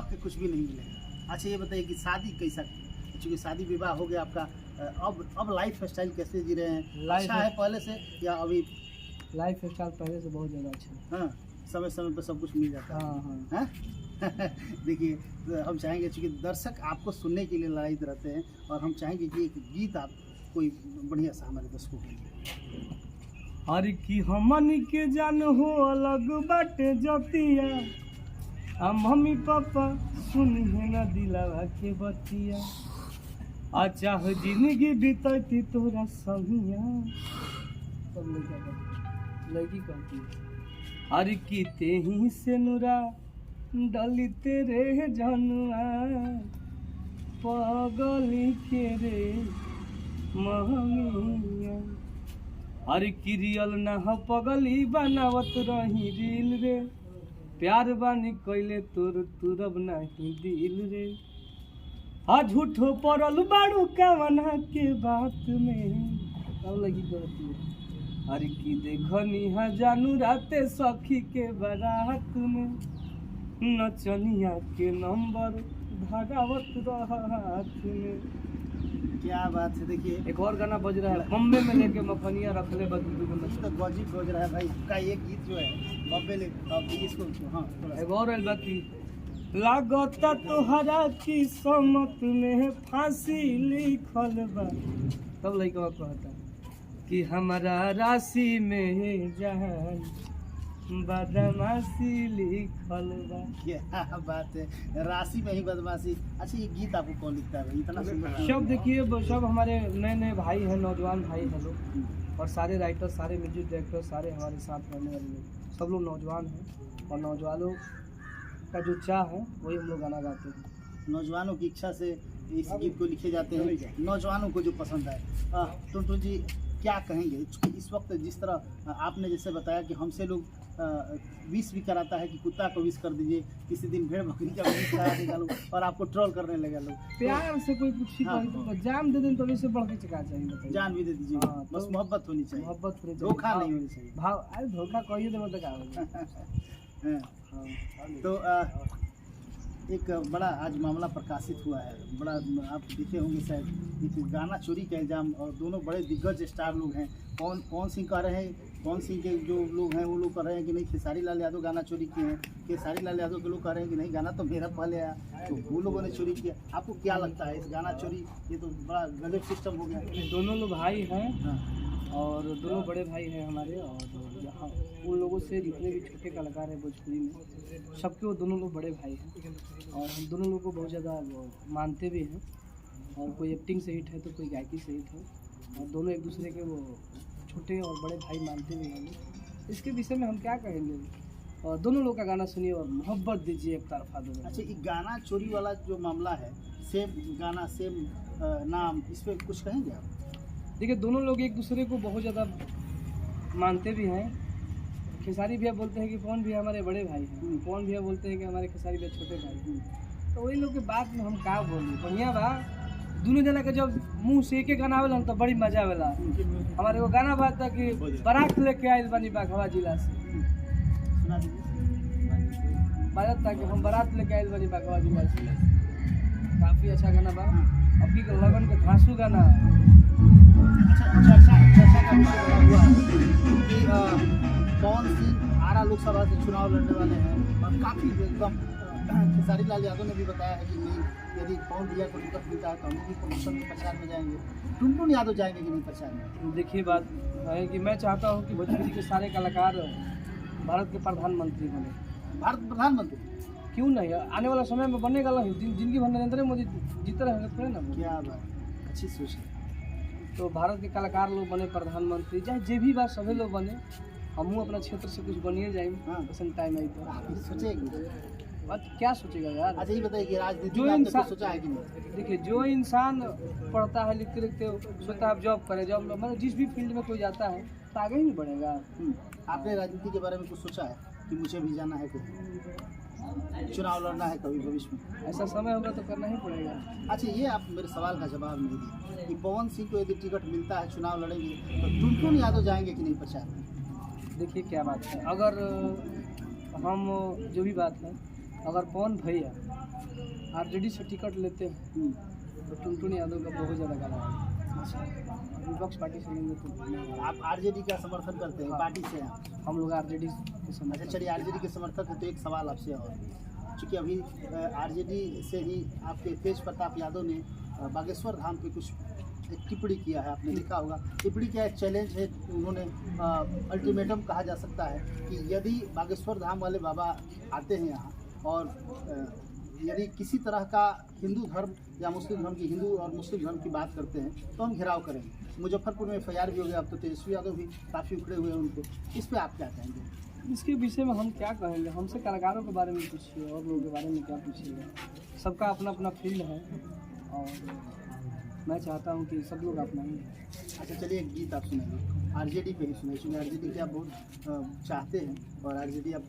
वक्त कुछ भी नहीं मिलेगा। अच्छा ये बताइए कि शादी कैसा, चूँकि शादी विवाह हो गया आपका, अब लाइफ स्टाइल कैसे जी रहे हैं? अच्छा है पहले से या अभी? लाइफ स्टाइल पहले से बहुत ज़्यादा अच्छा है। हाँ, समय समय पर सब कुछ मिल जाता है। हाँ हाँ। देखिए तो हम चाहेंगे, चूँकि दर्शक आपको सुनने के लिए ललायित रहते हैं, और हम चाहेंगे कि एक गीत आप कोई बढ़िया सा हमारे दर्शकों के लिए। अरे कि हमनी के जान हो अलग बाटे जतिया, आ मम्मी पापा सुनी है ना दिलावा के बतिया, आ चाह जिंदगी बीतती तोरा संगिया। सब लड़की कहती है अरे कि तेही से नुरा डली तेरे जनुआ, पगली के रे महंगिया। अरे कि रियल ना हो पगली बनावत रही रील रे, प्यार बानी कैले तोर तुरब नहीं दिल रे। आ झूठो पड़ल बाड़ू कवना के बात में, अब लगी कहती है अरे कि देखनी हा जानू राते सखी के बारात में, नचनिया के नंबर भागावत रहा हाथ में। क्या बात है। देखिए एक और गाना बज रहा है, बम्बे में लेके मफनिया रख ले बदलू को नच। तो गजीब बज रहा है भाई का ये गीत जो है बम्बे ले, अब इसको हाँ थोड़ा सा। एक और है बाकी लागता तोहरा की समत में फांसी लिखल बा, तब लइका कहता कि हमारा राशि में जहान बदमाशी लिखल बा। क्या बात है, राशि में ही बदमाशी। अच्छा ये गीत आपको कौन लिखता है भाई, इतना सुंदर? सब देखिए सब हमारे नए नए भाई हैं, नौजवान भाई हैं लोग, और सारे राइटर, सारे म्यूजिक डायरेक्टर, सारे हमारे साथ रहने वाले लोग, सब लोग नौजवान हैं, और नौजवानों का जो चाह है वही हम लोग गाना गाते हैं। नौजवानों की इच्छा से इस गीत को लिखे जाते हैं, नौजवानों को जो पसंद है। टुनटुन जी क्या कहेंगे इस वक्त, जिस तरह आपने जैसे बताया कि हमसे लोग विश भी कराता है कि कुत्ता को विश कर दीजिए, किसी दिन भेड़ बकरी का विश करा देगा लोग, और आपको ट्रोल करने लगा लोग। प्यार से कोई कुछ हाँ। तो जान दे दें तो इससे बढ़ के चका चाहिए, बताइए। जान भी दे दीजिए। हाँ, बस तो मोहब्बत होनी चाहिए, मोहब्बत होनी चाहिए, धोखा नहीं होनी चाहिए। भाव। अरे धोखा कहिए तो मतलब क्या होगा। हाँ। हाँ। तो एक बड़ा आज मामला प्रकाशित हुआ है, बड़ा आप देखे होंगे शायद, एक गाना चोरी का इल्ज़ाम, और दोनों बड़े दिग्गज स्टार लोग हैं। कौन सिंह कह रहे हैं, कौन सिंह के जो लोग हैं वो लोग कह रहे हैं कि नहीं खेसारी लाल यादव गाना चोरी किए हैं, खेसारी लाल यादव के लोग कह रहे हैं कि नहीं गाना तो मेरा पहले आया, तो वो लोगों ने चोरी किया। आपको क्या लगता है इस गाना चोरी, ये तो बड़ा गजब सिस्टम हो गया। दोनों लोग भाई हैं, हाँ और दोनों बड़े भाई हैं हमारे, और यहाँ उन लोगों से जितने भी छोटे कलाकार हैं भोजपुरी में, सबके वो दोनों लोग बड़े भाई हैं, और हम दोनों लोग को बहुत ज़्यादा मानते भी हैं, और कोई एक्टिंग से हिट है तो कोई गायकी से हिट है, और दोनों एक दूसरे के वो छोटे और बड़े भाई मानते भी हैं। इसके विषय में हम क्या कहेंगे, और दोनों लोग का गाना सुनिए और मोहब्बत दीजिए एक तरफा दोनों। अच्छा ये गाना चोरी वाला जो मामला है, सेम गाना सेम नाम, इस पर कुछ कहेंगे आप? देखिए दोनों लोग एक दूसरे को बहुत ज़्यादा मानते भी हैं। खेसारी भैया बोलते हैं कि पवन भैया हमारे बड़े भाई हैं, पवन भैया बोलते हैं कि हमारे खेसारी भैया छोटे भाई हैं। तो वही लोग के बात में हम का बोली, बढ़िया बा। दोनों जना के जब मुँह से एक गाना आवेला तो बड़ी मजा आवेला। हमारे वो गाना बात था कि बारात लेके आयल बानी बाघवा जिला से, सुना दीजिए। बात था कि हम बारात लेके आयल बानी बाघवा जिला से। काफ़ी अच्छा गाना बा। अभी के लगन के धांसू गाना। चर्चा का विषय बना हुआ है कि पवन सिंह आरा लोकसभा से चुनाव लड़ने वाले हैं, और काफ़ी एकदम खेसारी लाल यादव ने भी बताया है कि नहीं, यदि पवन भैया को टिकट मिलता है तो हम भी प्रमोशन में प्रचार में जाएंगे। टुनटुन यादव जाएंगे कि नहीं प्रचार में? देखिए बात है कि मैं चाहता हूँ कि भोजपुरी के सारे कलाकार भारत के प्रधानमंत्री बने। भारत प्रधानमंत्री क्यों नहीं, आने वाला समय में बनेगा। जिंदगी भर नरेंद्र मोदी जीते रहेंगे थोड़े ना। क्या बात, अच्छी सोच है। तो भारत के कलाकार लोग बने प्रधानमंत्री, चाहे जे भी बात सभी लोग बने, हमहूँ अपना क्षेत्र से कुछ बनिए जाए। हाँ। पसंद टाइम आई तो आप ये सोचेंगे? बात क्या सोचेगा यार। अच्छा ये बताइए कि राजनीति जो में आपने इंसान कुछ सोचा है कि नहीं? देखिए जो इंसान पढ़ता है लिखते लिखते सोचता है जॉब करे, जॉब मतलब जिस भी फील्ड में कोई जाता है तो आगे ही नहीं बढ़ेगा। आपने राजनीति के बारे में कुछ सोचा है कि मुझे भी जाना है, कभी चुनाव लड़ना है कभी भविष्य में? ऐसा समय होगा तो करना ही पड़ेगा। अच्छा ये आप मेरे सवाल का जवाब नहीं दिए कि पवन सिंह को यदि टिकट मिलता है, चुनाव लड़ेंगे, तो टुनटुन यादव जाएंगे कि नहीं प्रचार में? देखिए क्या बात है, अगर हम जो भी बात है, अगर पवन भैया आरजेडी से टिकट लेते हैं तो टुनटुन यादव का बहुत ज़्यादा गाला है। विपक्ष पार्टी से लेंगे तो आप आरजेडी का समर्थन करते हैं, हाँ। पार्टी से हैं आप? हम लोग आरजेडी के अच्छा समर्थन। चलिए, आरजेडी के समर्थक हैं तो एक सवाल आपसे और, चूँकि अभी आरजेडी से ही आपके तेज प्रताप यादव ने बागेश्वर धाम पे कुछ एक टिप्पणी किया है, आपने लिखा होगा। टिप्पणी क्या है, चैलेंज है, उन्होंने अल्टीमेटम कहा जा सकता है कि यदि बागेश्वर धाम वाले बाबा आते हैं यहाँ और यदि किसी तरह का हिंदू धर्म या मुस्लिम धर्म की, हिंदू और मुस्लिम धर्म की बात करते हैं तो हम घेराव करेंगे। मुजफ्फरपुर में FIR भी हो गया, अब तो तेजस्वी यादव भी काफ़ी उखड़े हुए हैं उनको, इस पे आप क्या कहेंगे? इसके विषय में हम क्या कहेंगे? हमसे कलाकारों के बारे में पूछिए और लोगों के बारे में क्या पूछिएगा। सबका अपना अपना फील्ड है और मैं चाहता हूँ कि सब लोग अपना ही। अच्छा चलिए, एक गीत आप सुनाइए, आरजेडी पे ही सुनाइए। आरजेडी की आप बहुत चाहते हैं और आरजेडी आप